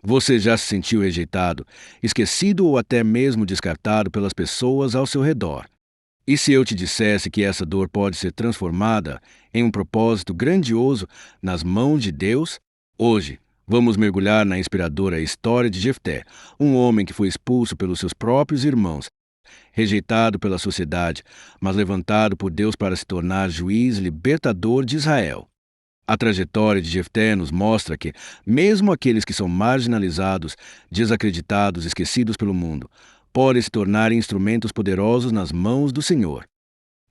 Você já se sentiu rejeitado, esquecido ou até mesmo descartado pelas pessoas ao seu redor? E se eu te dissesse que essa dor pode ser transformada em um propósito grandioso nas mãos de Deus? Hoje, vamos mergulhar na inspiradora história de Jefté, um homem que foi expulso pelos seus próprios irmãos, rejeitado pela sociedade, mas levantado por Deus para se tornar juiz e libertador de Israel. A trajetória de Jefté nos mostra que, mesmo aqueles que são marginalizados, desacreditados, esquecidos pelo mundo, podem se tornar instrumentos poderosos nas mãos do Senhor.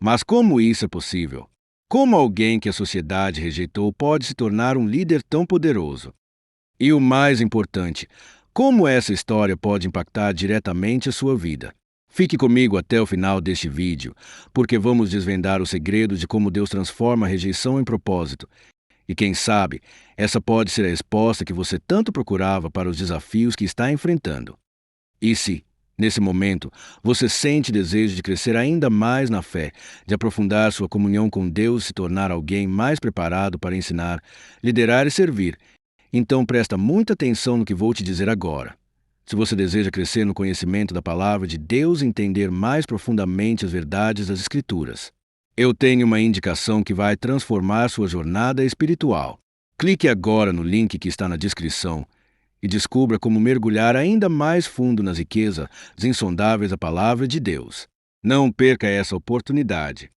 Mas como isso é possível? Como alguém que a sociedade rejeitou pode se tornar um líder tão poderoso? E o mais importante, como essa história pode impactar diretamente a sua vida? Fique comigo até o final deste vídeo, porque vamos desvendar o segredo de como Deus transforma a rejeição em propósito. E quem sabe, essa pode ser a resposta que você tanto procurava para os desafios que está enfrentando. E se, nesse momento, você sente desejo de crescer ainda mais na fé, de aprofundar sua comunhão com Deus e se tornar alguém mais preparado para ensinar, liderar e servir, então presta muita atenção no que vou te dizer agora. Se você deseja crescer no conhecimento da palavra de Deus e entender mais profundamente as verdades das Escrituras, eu tenho uma indicação que vai transformar sua jornada espiritual. Clique agora no link que está na descrição e descubra como mergulhar ainda mais fundo nas riquezas insondáveis da palavra de Deus. Não perca essa oportunidade.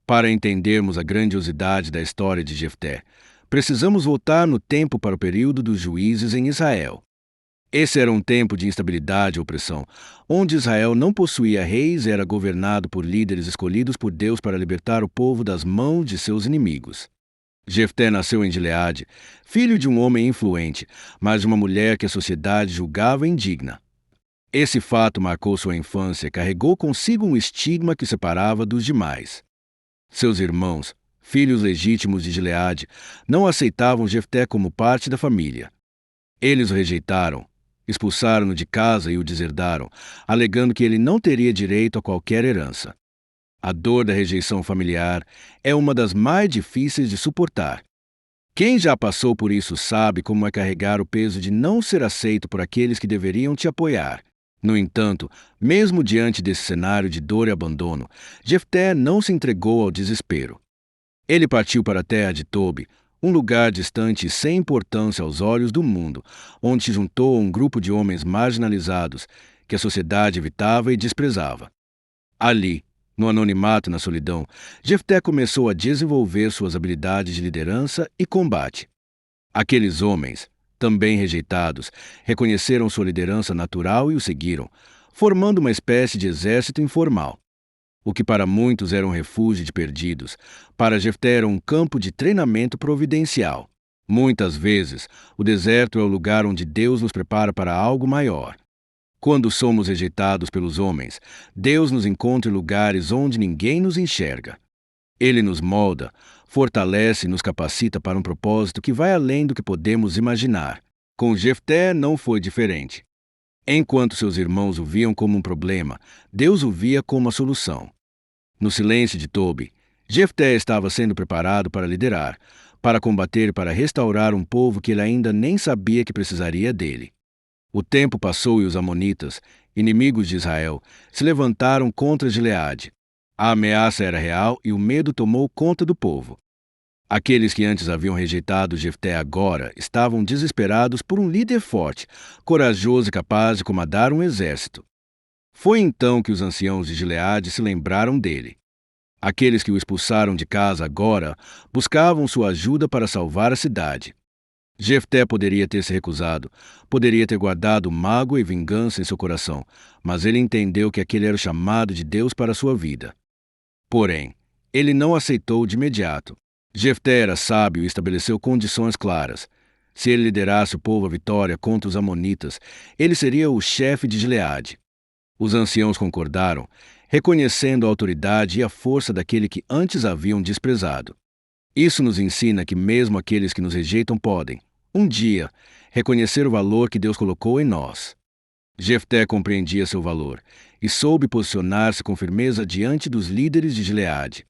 Para entendermos a grandiosidade da história de Jefté, precisamos voltar no tempo para o período dos juízes em Israel. Esse era um tempo de instabilidade e opressão, onde Israel não possuía reis e era governado por líderes escolhidos por Deus para libertar o povo das mãos de seus inimigos. Jefté nasceu em Gileade, filho de um homem influente, mas de uma mulher que a sociedade julgava indigna. Esse fato marcou sua infância e carregou consigo um estigma que o separava dos demais. Seus irmãos, filhos legítimos de Gileade, não aceitavam Jefté como parte da família. Eles o rejeitaram, expulsaram-no de casa e o deserdaram, alegando que ele não teria direito a qualquer herança. A dor da rejeição familiar é uma das mais difíceis de suportar. Quem já passou por isso sabe como é carregar o peso de não ser aceito por aqueles que deveriam te apoiar. No entanto, mesmo diante desse cenário de dor e abandono, Jefté não se entregou ao desespero. Ele partiu para a terra de Tobi, um lugar distante e sem importância aos olhos do mundo, onde se juntou a um grupo de homens marginalizados que a sociedade evitava e desprezava. Ali, no anonimato e na solidão, Jefté começou a desenvolver suas habilidades de liderança e combate. Aqueles homens, também rejeitados, reconheceram sua liderança natural e o seguiram, formando uma espécie de exército informal. O que para muitos era um refúgio de perdidos, para Jefté era um campo de treinamento providencial. Muitas vezes, o deserto é o lugar onde Deus nos prepara para algo maior. Quando somos rejeitados pelos homens, Deus nos encontra em lugares onde ninguém nos enxerga. Ele nos molda, fortalece e nos capacita para um propósito que vai além do que podemos imaginar. Com Jefté não foi diferente. Enquanto seus irmãos o viam como um problema, Deus o via como a solução. No silêncio de Tobi, Jefté estava sendo preparado para liderar, para combater e para restaurar um povo que ele ainda nem sabia que precisaria dele. O tempo passou e os amonitas, inimigos de Israel, se levantaram contra Gileade. A ameaça era real e o medo tomou conta do povo. Aqueles que antes haviam rejeitado Jefté agora estavam desesperados por um líder forte, corajoso e capaz de comandar um exército. Foi então que os anciãos de Gileade se lembraram dele. Aqueles que o expulsaram de casa agora buscavam sua ajuda para salvar a cidade. Jefté poderia ter se recusado, poderia ter guardado mágoa e vingança em seu coração, mas ele entendeu que aquele era o chamado de Deus para a sua vida. Porém, ele não aceitou de imediato. Jefté era sábio e estabeleceu condições claras. Se ele liderasse o povo à vitória contra os amonitas, ele seria o chefe de Gileade. Os anciãos concordaram, reconhecendo a autoridade e a força daquele que antes haviam desprezado. Isso nos ensina que mesmo aqueles que nos rejeitam podem, um dia, reconhecer o valor que Deus colocou em nós. Jefté compreendia seu valor e soube posicionar-se com firmeza diante dos líderes de Gileade.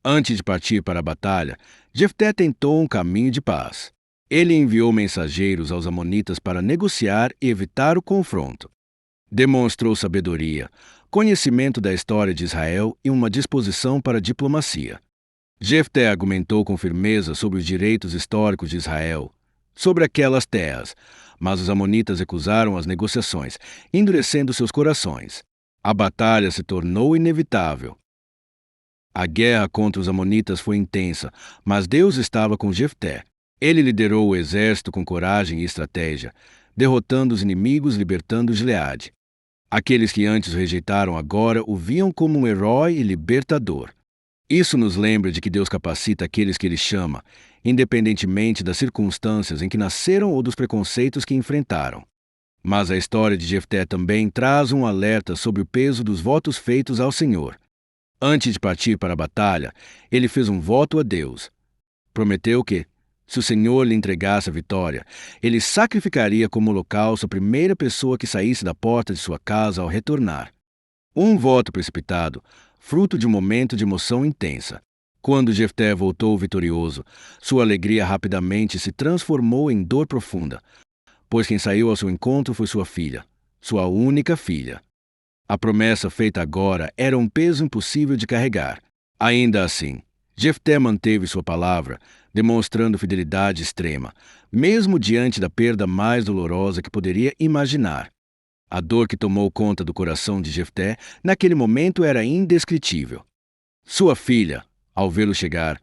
Antes de partir para a batalha, Jefté tentou um caminho de paz. Ele enviou mensageiros aos amonitas para negociar e evitar o confronto. Demonstrou sabedoria, conhecimento da história de Israel e uma disposição para a diplomacia. Jefté argumentou com firmeza sobre os direitos históricos de Israel, sobre aquelas terras, mas os amonitas recusaram as negociações, endurecendo seus corações. A batalha se tornou inevitável. A guerra contra os amonitas foi intensa, mas Deus estava com Jefté. Ele liderou o exército com coragem e estratégia, derrotando os inimigos e libertando Gileade. Aqueles que antes o rejeitaram agora o viam como um herói e libertador. Isso nos lembra de que Deus capacita aqueles que Ele chama, independentemente das circunstâncias em que nasceram ou dos preconceitos que enfrentaram. Mas a história de Jefté também traz um alerta sobre o peso dos votos feitos ao Senhor. Antes de partir para a batalha, ele fez um voto a Deus. Prometeu que, se o Senhor lhe entregasse a vitória, ele sacrificaria como holocausto a primeira pessoa que saísse da porta de sua casa ao retornar. Um voto precipitado, fruto de um momento de emoção intensa. Quando Jefté voltou vitorioso, sua alegria rapidamente se transformou em dor profunda, pois quem saiu ao seu encontro foi sua filha, sua única filha. A promessa feita agora era um peso impossível de carregar. Ainda assim, Jefté manteve sua palavra, demonstrando fidelidade extrema, mesmo diante da perda mais dolorosa que poderia imaginar. A dor que tomou conta do coração de Jefté naquele momento era indescritível. Sua filha, ao vê-lo chegar,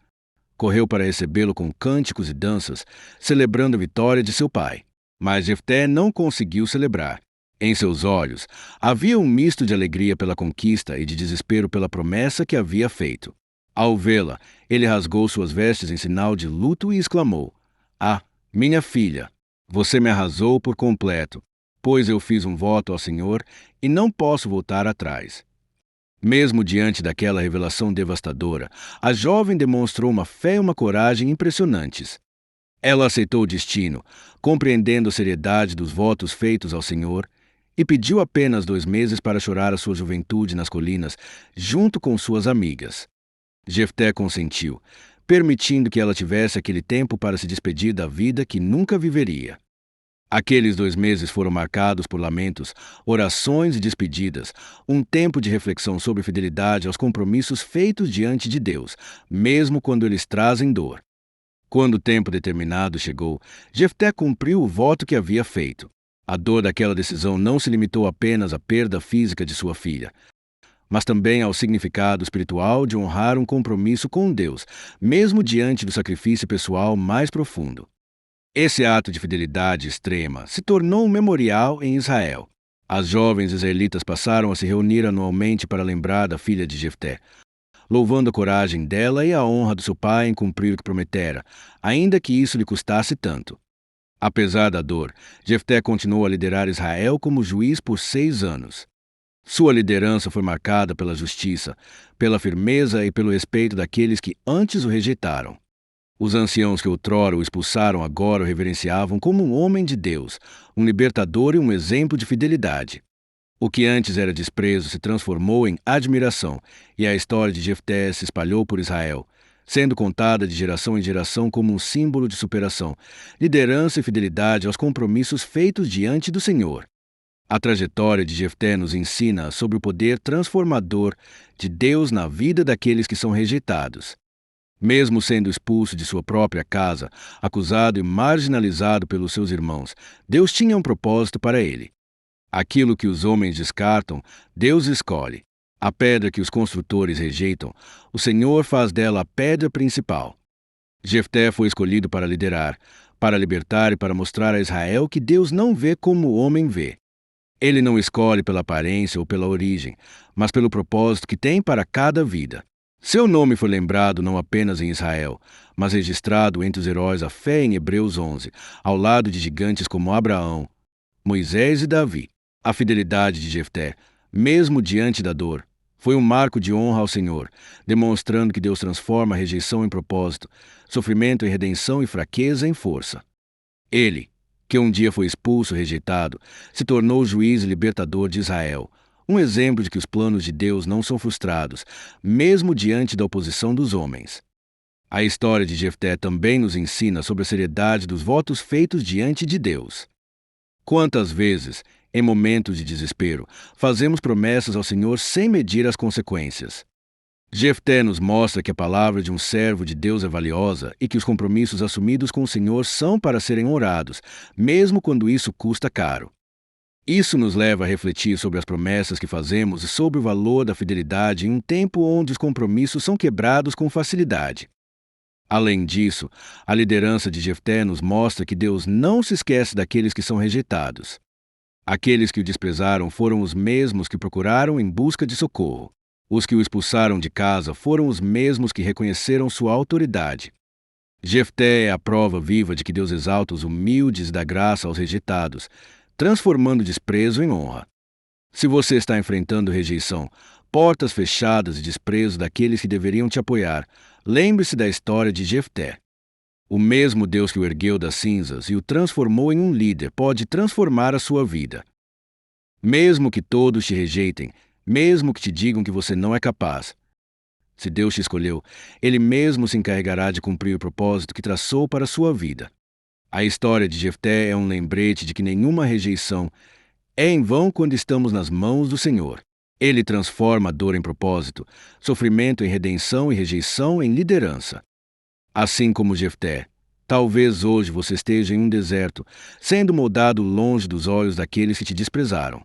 correu para recebê-lo com cânticos e danças, celebrando a vitória de seu pai. Mas Jefté não conseguiu celebrar. Em seus olhos havia um misto de alegria pela conquista e de desespero pela promessa que havia feito. Ao vê-la, ele rasgou suas vestes em sinal de luto e exclamou: "Ah, minha filha, você me arrasou por completo, pois eu fiz um voto ao Senhor e não posso voltar atrás." Mesmo diante daquela revelação devastadora, a jovem demonstrou uma fé e uma coragem impressionantes. Ela aceitou o destino, compreendendo a seriedade dos votos feitos ao Senhor, e pediu apenas 2 meses para chorar a sua juventude nas colinas, junto com suas amigas. Jefté consentiu, permitindo que ela tivesse aquele tempo para se despedir da vida que nunca viveria. Aqueles 2 meses foram marcados por lamentos, orações e despedidas, um tempo de reflexão sobre fidelidade aos compromissos feitos diante de Deus, mesmo quando eles trazem dor. Quando o tempo determinado chegou, Jefté cumpriu o voto que havia feito. A dor daquela decisão não se limitou apenas à perda física de sua filha, mas também ao significado espiritual de honrar um compromisso com Deus, mesmo diante do sacrifício pessoal mais profundo. Esse ato de fidelidade extrema se tornou um memorial em Israel. As jovens israelitas passaram a se reunir anualmente para lembrar da filha de Jefté, louvando a coragem dela e a honra do seu pai em cumprir o que prometera, ainda que isso lhe custasse tanto. Apesar da dor, Jefté continuou a liderar Israel como juiz por 6 anos. Sua liderança foi marcada pela justiça, pela firmeza e pelo respeito daqueles que antes o rejeitaram. Os anciãos que outrora o expulsaram agora o reverenciavam como um homem de Deus, um libertador e um exemplo de fidelidade. O que antes era desprezo se transformou em admiração, e a história de Jefté se espalhou por Israel, sendo contada de geração em geração como um símbolo de superação, liderança e fidelidade aos compromissos feitos diante do Senhor. A trajetória de Jefté nos ensina sobre o poder transformador de Deus na vida daqueles que são rejeitados. Mesmo sendo expulso de sua própria casa, acusado e marginalizado pelos seus irmãos, Deus tinha um propósito para ele. Aquilo que os homens descartam, Deus escolhe. A pedra que os construtores rejeitam, o Senhor faz dela a pedra principal. Jefté foi escolhido para liderar, para libertar e para mostrar a Israel que Deus não vê como o homem vê. Ele não escolhe pela aparência ou pela origem, mas pelo propósito que tem para cada vida. Seu nome foi lembrado não apenas em Israel, mas registrado entre os heróis da fé em Hebreus 11, ao lado de gigantes como Abraão, Moisés e Davi. A fidelidade de Jefté, mesmo diante da dor, foi um marco de honra ao Senhor, demonstrando que Deus transforma a rejeição em propósito, sofrimento em redenção e fraqueza em força. Ele, que um dia foi expulso e rejeitado, se tornou juiz e libertador de Israel, um exemplo de que os planos de Deus não são frustrados, mesmo diante da oposição dos homens. A história de Jefté também nos ensina sobre a seriedade dos votos feitos diante de Deus. Quantas vezes, em momentos de desespero, fazemos promessas ao Senhor sem medir as consequências? Jefté nos mostra que a palavra de um servo de Deus é valiosa e que os compromissos assumidos com o Senhor são para serem honrados, mesmo quando isso custa caro. Isso nos leva a refletir sobre as promessas que fazemos e sobre o valor da fidelidade em um tempo onde os compromissos são quebrados com facilidade. Além disso, a liderança de Jefté nos mostra que Deus não se esquece daqueles que são rejeitados. Aqueles que o desprezaram foram os mesmos que procuraram em busca de socorro. Os que o expulsaram de casa foram os mesmos que reconheceram sua autoridade. Jefté é a prova viva de que Deus exalta os humildes e dá graça aos rejeitados, transformando o desprezo em honra. Se você está enfrentando rejeição, portas fechadas e desprezo daqueles que deveriam te apoiar, lembre-se da história de Jefté. O mesmo Deus que o ergueu das cinzas e o transformou em um líder pode transformar a sua vida. Mesmo que todos te rejeitem, mesmo que te digam que você não é capaz, se Deus te escolheu, Ele mesmo se encarregará de cumprir o propósito que traçou para a sua vida. A história de Jefté é um lembrete de que nenhuma rejeição é em vão quando estamos nas mãos do Senhor. Ele transforma a dor em propósito, sofrimento em redenção e rejeição em liderança. Assim como Jefté, talvez hoje você esteja em um deserto, sendo moldado longe dos olhos daqueles que te desprezaram.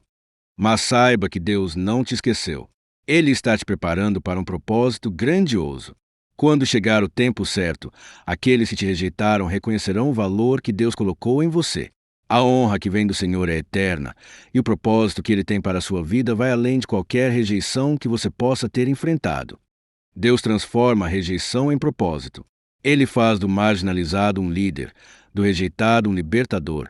Mas saiba que Deus não te esqueceu. Ele está te preparando para um propósito grandioso. Quando chegar o tempo certo, aqueles que te rejeitaram reconhecerão o valor que Deus colocou em você. A honra que vem do Senhor é eterna, e o propósito que Ele tem para a sua vida vai além de qualquer rejeição que você possa ter enfrentado. Deus transforma a rejeição em propósito. Ele faz do marginalizado um líder, do rejeitado um libertador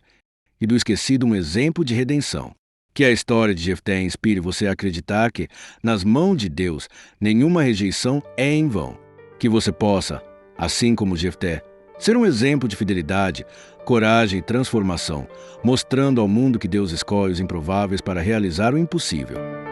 e do esquecido um exemplo de redenção. Que a história de Jefté inspire você a acreditar que, nas mãos de Deus, nenhuma rejeição é em vão. Que você possa, assim como Jefté, ser um exemplo de fidelidade, coragem e transformação, mostrando ao mundo que Deus escolhe os improváveis para realizar o impossível.